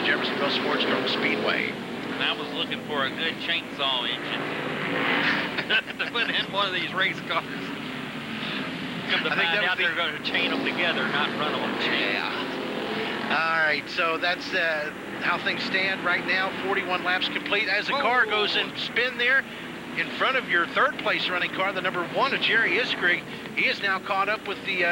Jeffersonville Sportsdrome Speedway. And I was looking for a good chainsaw engine to put in one of these race cars. Come to find out they're going to chain them together, not run them on chain. Yeah. All right, so that's how things stand right now. 41 laps complete. As the car goes in spin there, in front of your third place running car, the number 1 of Jerry Iskrig, he is now caught up with the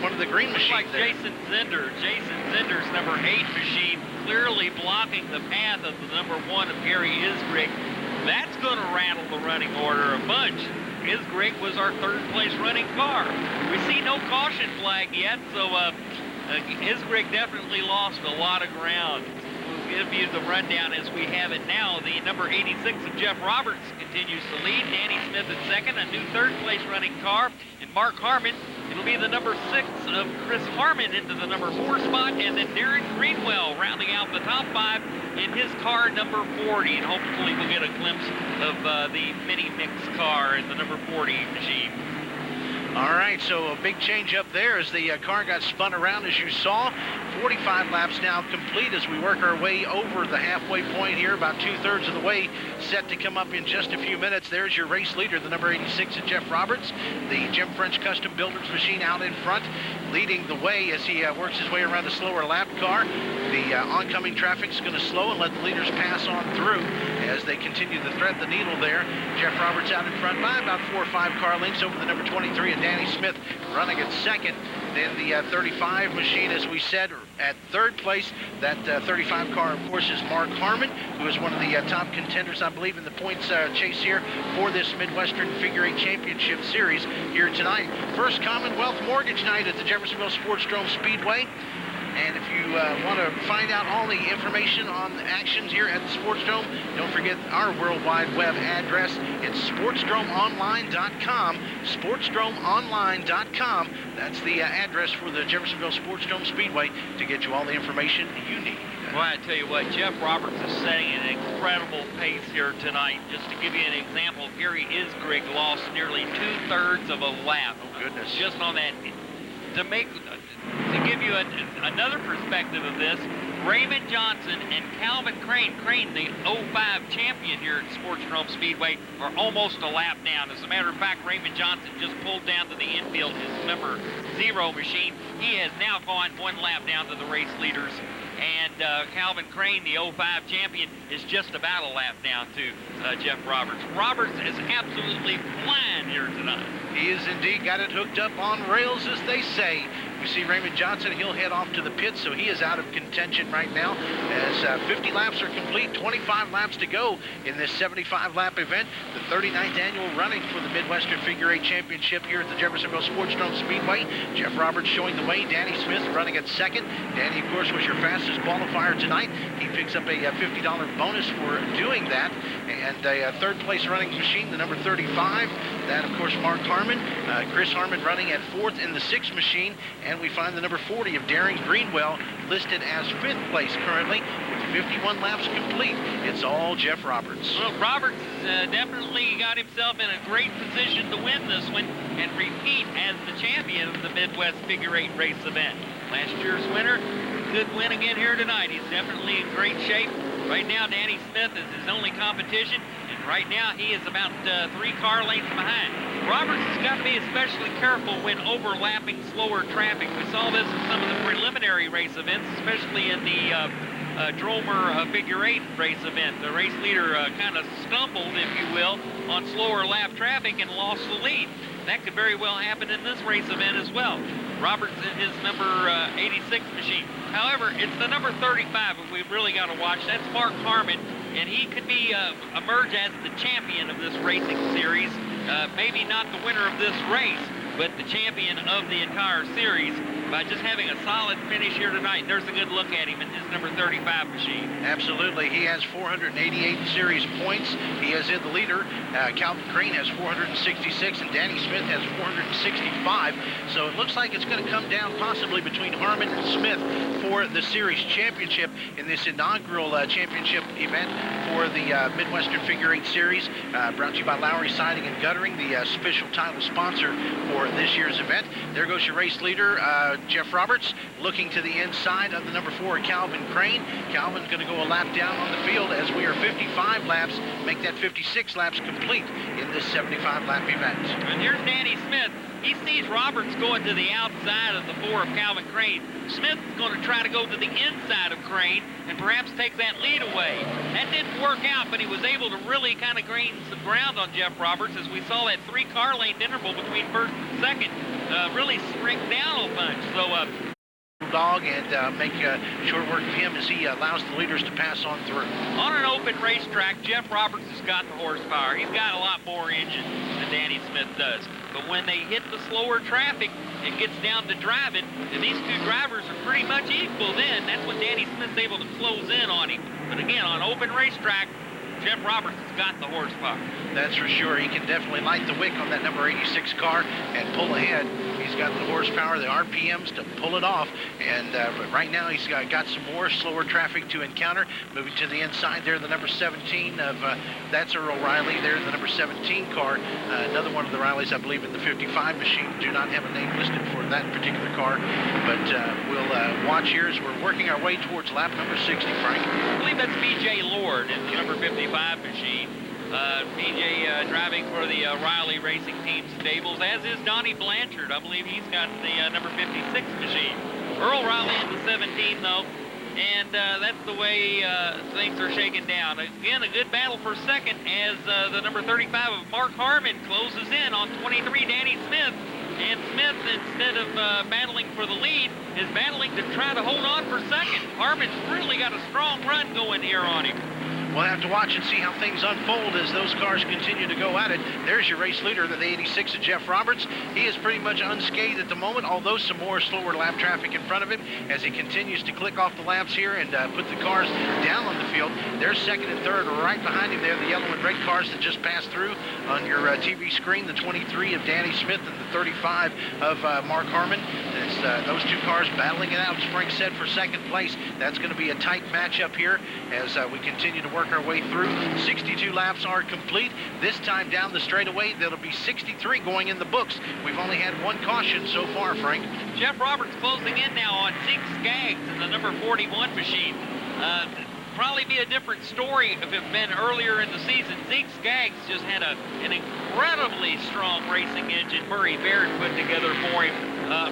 one of the green machines. Like there. Jason Zinder's number 8 machine, clearly blocking the path of the number 1 of Gary Iskrig. That's going to rattle the running order a bunch. Iskrig was our third place running car. We see no caution flag yet, so Iskrig definitely lost a lot of ground. We'll give you the rundown as we have it now. The number 86 of Jeff Roberts continues to lead. Danny Smith at second, a new third place running car. And Mark Harmon, it'll be the number 6 of Chris Harmon into the number 4 spot. And then Darren Greenwell rounding out the top 5 in his car number 40. And hopefully we'll get a glimpse of the mini mix car in the number 40 machine. All right, so a big change up there as the car got spun around, as you saw. 45 laps now complete as we work our way over the halfway point here, about 2/3 of the way, set to come up in just a few minutes. There's your race leader, the number 86 of Jeff Roberts, the Jim French Custom Builders machine out in front, leading the way as he works his way around a slower lap car. The oncoming traffic is going to slow and let the leaders pass on through as they continue to thread the needle there. Jeff Roberts out in front by about 4 or 5 car lengths over the number 23 and Danny Smith running at second. Then the 35 machine, as we said, at third place. That 35 car, of course, is Mark Harmon, who is one of the top contenders, I believe, in the points chase here for this Midwestern Figure 8 Championship Series here tonight. First Commonwealth Mortgage Night at the Jeffersonville Sportsdrome Speedway. And if you want to find out all the information on the actions here at the Sportsdrome, don't forget our World Wide Web address. It's sportsdromeonline.com, sportsdromeonline.com. That's the address for the Jeffersonville Sportsdrome Speedway to get you all the information you need. Well, I tell you what, Jeff Roberts is setting an incredible pace here tonight. Just to give you an example, Gary Iskrig lost nearly 2/3 of a lap. Oh, goodness. Just on that. To give you another perspective of this, Raymond Johnson and Calvin Crane, the 05 champion here at Sportsdrome Speedway, are almost a lap down. As a matter of fact, Raymond Johnson just pulled down to the infield his number 0 machine. He has now gone 1 lap down to the race leaders. And Calvin Crane, the 05 champion, is just about a lap down to Jeff Roberts. Roberts is absolutely flying here tonight. He is indeed got it hooked up on rails, as they say. We see Raymond Johnson, he'll head off to the pits, so he is out of contention right now as 50 laps are complete, 25 laps to go in this 75-lap event, the 39th annual running for the Midwestern Figure 8 Championship here at the Jeffersonville Sportsdrome Speedway. Jeff Roberts showing the way, Danny Smith running at second. Danny, of course, was your fastest qualifier tonight. He picks up a $50 bonus for doing that. And a third-place running machine, the number 35, that, of course, Mark Harmon. Chris Harmon running at 4th in the 6th machine. And we find the number 40 of Darren Greenwell listed as 5th place currently with 51 laps complete. It's all Jeff Roberts. Well, Roberts definitely got himself in a great position to win this one and repeat as the champion of the Midwest Figure 8 race event. Last year's winner could win again here tonight. He's definitely in great shape. Right now, Danny Smith is his only competition, and right now he is about 3 car lengths behind. Roberts has got to be especially careful when overlapping slower traffic. We saw this in some of the preliminary race events, especially in the Dromer Figure 8 race event. The race leader kind of stumbled, if you will, on slower lap traffic and lost the lead. That could very well happen in this race event as well. Roberts in his number 86 machine. However, it's the number 35 that we've really got to watch. That's Mark Harmon, and he could be emerge as the champion of this racing series. Maybe not the winner of this race, but the champion of the entire series by just having a solid finish here tonight. There's a good look at him in his number 35 machine. Absolutely. He has 488 series points. He is in the leader. Calvin Crane has 466, and Danny Smith has 465. So it looks like it's going to come down possibly between Harmon and Smith for the series championship in this inaugural championship event for the Midwestern Figure 8 Series, brought to you by Lowry Siding and Guttering, the official title sponsor for this year's event. There goes your race leader, Jeff Roberts looking to the inside of the number 4, Calvin Crane. Calvin's going to go a lap down on the field as we are 55 laps, make that 56 laps complete in this 75-lap event. And here's Danny Smith. He sees Roberts going to the outside of the 4 of Calvin Crane. Smith is going to try to go to the inside of Crane and perhaps take that lead away. That didn't work out, but he was able to really kind of gain some ground on Jeff Roberts as we saw that 3-car lane interval between first and second really shrink down a bunch. So dog and make short work of him as he allows the leaders to pass on through. On an open racetrack, Jeff Roberts has got the horsepower. He's got a lot more engine than Danny Smith does. But when they hit the slower traffic, it gets down to driving, and these two drivers are pretty much equal then. That's when Danny Smith's able to close in on him. But again, on open racetrack, Jeff Roberts has got the horsepower. That's for sure. He can definitely light the wick on that number 86 car and pull ahead. He's got the horsepower, the RPMs to pull it off. And but right now he's got some more slower traffic to encounter. Moving to the inside there, the number 17 of, that's Earl Riley. There's the number 17 car. Another one of the Rileys, I believe, in the 55 machine. Do not have a name listed for that particular car. But we'll watch here as we're working our way towards lap number 60, Frank. I believe that's B.J. Lord in the number 55 machine. BJ driving for the Riley Racing Team stables, as is Donnie Blanchard. I believe he's got the number 56 machine. Earl Riley in the 17, though, and that's the way things are shaking down. Again, a good battle for second as the number 35 of Mark Harmon closes in on 23, Danny Smith. And Smith, instead of battling for the lead, is battling to try to hold on for second. Harmon's really got a strong run going here on him. We'll have to watch and see how things unfold as those cars continue to go at it. There's your race leader, the 86 of Jeff Roberts. He is pretty much unscathed at the moment, although some more slower lap traffic in front of him as he continues to click off the laps here and put the cars down on the field. There's second and third right behind him there, the yellow and red cars that just passed through on your TV screen, the 23 of Danny Smith and the 35 of Mark Harmon. It's those two cars battling it out, as Frank said, for second place. That's going to be a tight matchup here as we continue to work our way through. 62 laps are complete. This time down the straightaway, that'll be 63 going in the books. We've only had one caution so far, Frank. Jeff Roberts closing in now on Zeke Skaggs in the number 41 machine. Probably be a different story if it had been earlier in the season. Zeke Skaggs just had an incredibly strong racing engine Murray Baird put together for him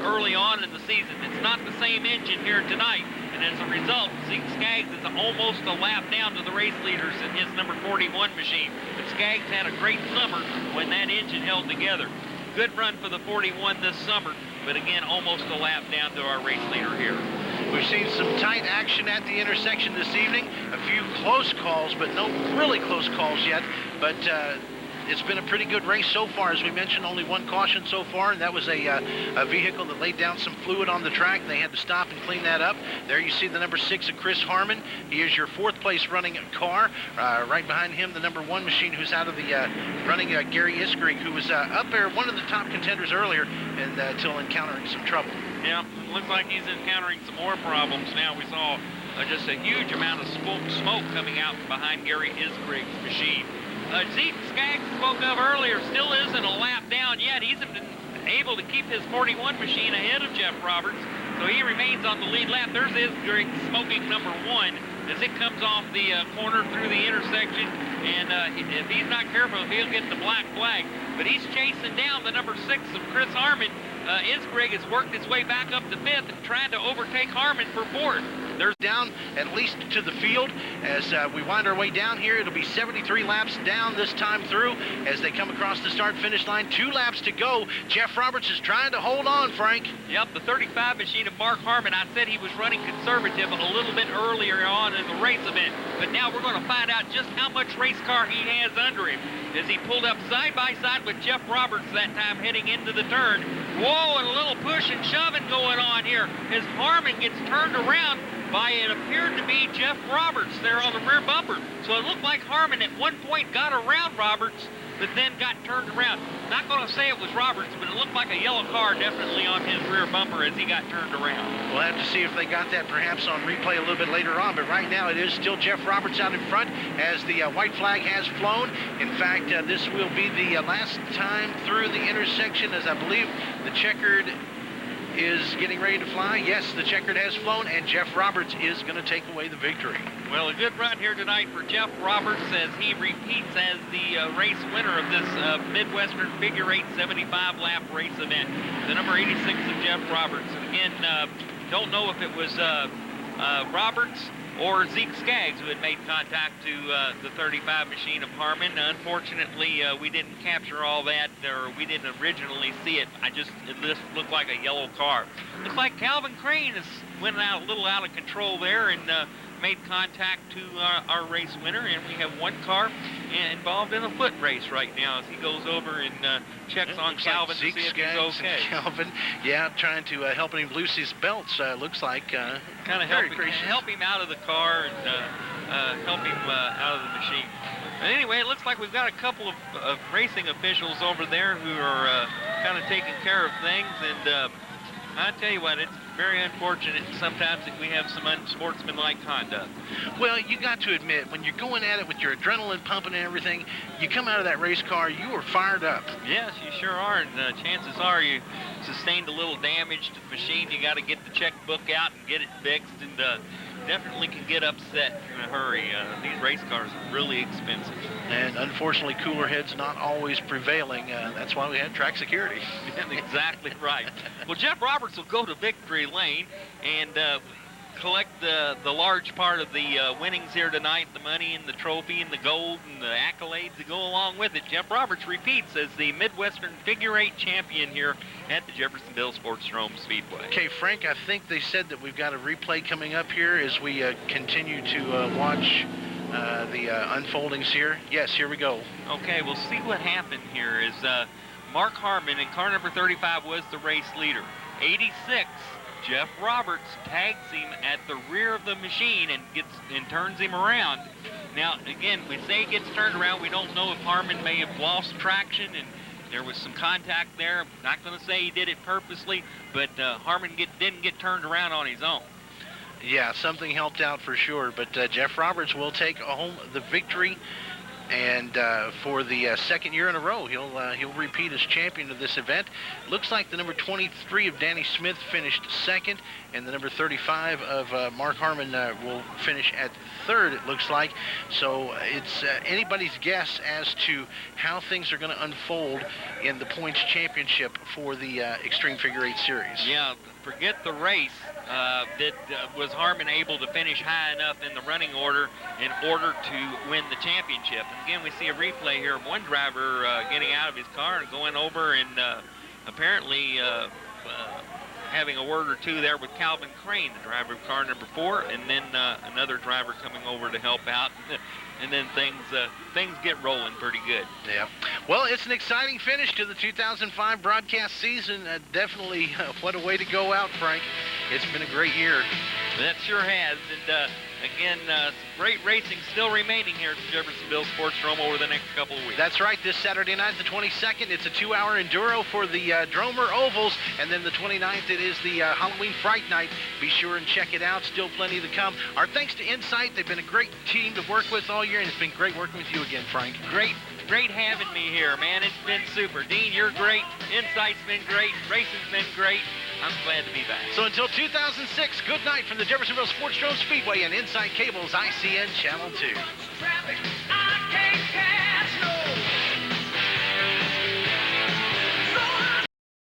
early on in the season. It's not the same engine here tonight, and as a result, Zeke Skaggs is almost a lap down to the race leaders in his number 41 machine. But Skaggs had a great summer when that engine held together. Good run for the 41 this summer, but again, almost a lap down to our race leader here. We've seen some tight action at the intersection this evening. A few close calls, but no really close calls yet. But it's been a pretty good race so far. As we mentioned, only one caution so far, and that was a vehicle that laid down some fluid on the track. They had to stop and clean that up. There you see the number 6 of Chris Harmon. He is your fourth place running car. Right behind him, the number 1 machine who's out of the running Gary Iskrig, who was up there, one of the top contenders earlier, and until encountering some trouble. Yeah, it looks like he's encountering some more problems now. We saw just a huge amount of smoke coming out from behind Gary Isgrig's machine. Zeke Skaggs spoke of earlier still isn't a lap down yet. He's been able to keep his 41 machine ahead of Jeff Roberts, so he remains on the lead lap. There's Isgrig smoking number 1 as it comes off the corner through the intersection, and if he's not careful, he'll get the black flag. But he's chasing down the number 6 of Chris Harmon. Isgrig has worked his way back up to 5th and tried to overtake Harmon for 4th. There's down at least to the field as we wind our way down here. It'll be 73 laps down this time through as they come across the start-finish line. 2 laps to go. Jeff Roberts is trying to hold on, Frank. Yep, the 35 machine of Mark Harmon. I said he was running conservative a little bit earlier on in the race event, but now we're going to find out just how much race car he has under him as he pulled up side by side with Jeff Roberts that time heading into the turn. Whoa, and a little push and shoving going on here as Harmon gets turned around by, it appeared to be Jeff Roberts there on the rear bumper. So it looked like Harmon at one point got around Roberts, but then got turned around. Not going to say it was Roberts, but it looked like a yellow car definitely on his rear bumper as he got turned around. We'll have to see if they got that perhaps on replay a little bit later on, but right now it is still Jeff Roberts out in front as the white flag has flown. In fact, this will be the last time through the intersection, as I believe the checkered is getting ready to fly. Yes, the checkered has flown, and Jeff Roberts is going to take away the victory. Well, a good run here tonight for Jeff Roberts as he repeats as the race winner of this Midwestern Figure 8 75-lap race event. The number 86 of Jeff Roberts. And again, don't know if it was Roberts or Zeke Skaggs who had made contact to the 35 machine of Harmon. Unfortunately, we didn't capture all that, or we didn't originally see it. It just looked like a yellow car. Looks like Calvin Crane went out a little out of control there and made contact to our race winner, and we have one car involved in a foot race right now as he goes over and checks on Calvin like to see if he's okay. Calvin, yeah, trying to help him loose his belts. Looks like kind of help him out of the car and help him out of the machine. But anyway, it looks like we've got a couple of racing officials over there who are kind of taking care of things, and I tell you what, it's very unfortunate sometimes that we have some unsportsmanlike conduct. Well, you got to admit, when you're going at it with your adrenaline pumping and everything, you come out of that race car, you are fired up. Yes, you sure are, and chances are you sustained a little damage to the machine. You got to get the checkbook out and get it fixed, and definitely can get upset in a hurry. These race cars are really expensive. And unfortunately, cooler heads not always prevailing. That's why we had track security. Exactly right. Well, Jeff Roberts will go to victory lane and collect the large part of the winnings here tonight, the money and the trophy and the gold and the accolades that go along with it. Jeff Roberts repeats as the Midwestern Figure 8 champion here at the Jeffersonville Sportsdrome Speedway. Okay, Frank, I think they said that we've got a replay coming up here as we continue to watch the unfoldings here. Yes, here we go. Okay, we'll see what happened here is Mark Harmon in car number 35 was the race leader. 86, Jeff Roberts tags him at the rear of the machine and turns him around. Now, again, we say he gets turned around. We don't know if Harmon may have lost traction and there was some contact there. I'm not going to say he did it purposely, but Harmon didn't get turned around on his own. Yeah, something helped out for sure, but Jeff Roberts will take home the victory, and for the second year in a row, he'll repeat as champion of this event. Looks like the number 23 of Danny Smith finished second, and the number 35 of Mark Harmon will finish at third, it looks like. So it's anybody's guess as to how things are going to unfold in the points championship for the Extreme Figure 8 Series. Yeah, forget the race. Was Harmon able to finish high enough in the running order in order to win the championship? And again, we see a replay here of one driver getting out of his car and going over and apparently having a word or two there with Calvin Crane, the driver of car number 4, and then another driver coming over to help out. And then things get rolling pretty good. Yeah. Well, it's an exciting finish to the 2005 broadcast season. Definitely, what a way to go out, Frank. It's been a great year. That sure has. And again, great racing still remaining here at the Jeffersonville Sportsdrome over the next couple of weeks. That's right. This Saturday night, the 22nd, it's a 2-hour enduro for the Dromer Ovals. And then the 29th, it is the Halloween Fright Night. Be sure and check it out. Still plenty to come. Our thanks to Insight. They've been a great team to work with all year, and it's been great working with you again, Frank. Great having me here, man. It's been super. Dean, you're great. Insight's been great. Racing's been great. I'm glad to be back. So until 2006, good night from the Jeffersonville Sportsdrome Speedway and Insight Cable's ICN Channel 2.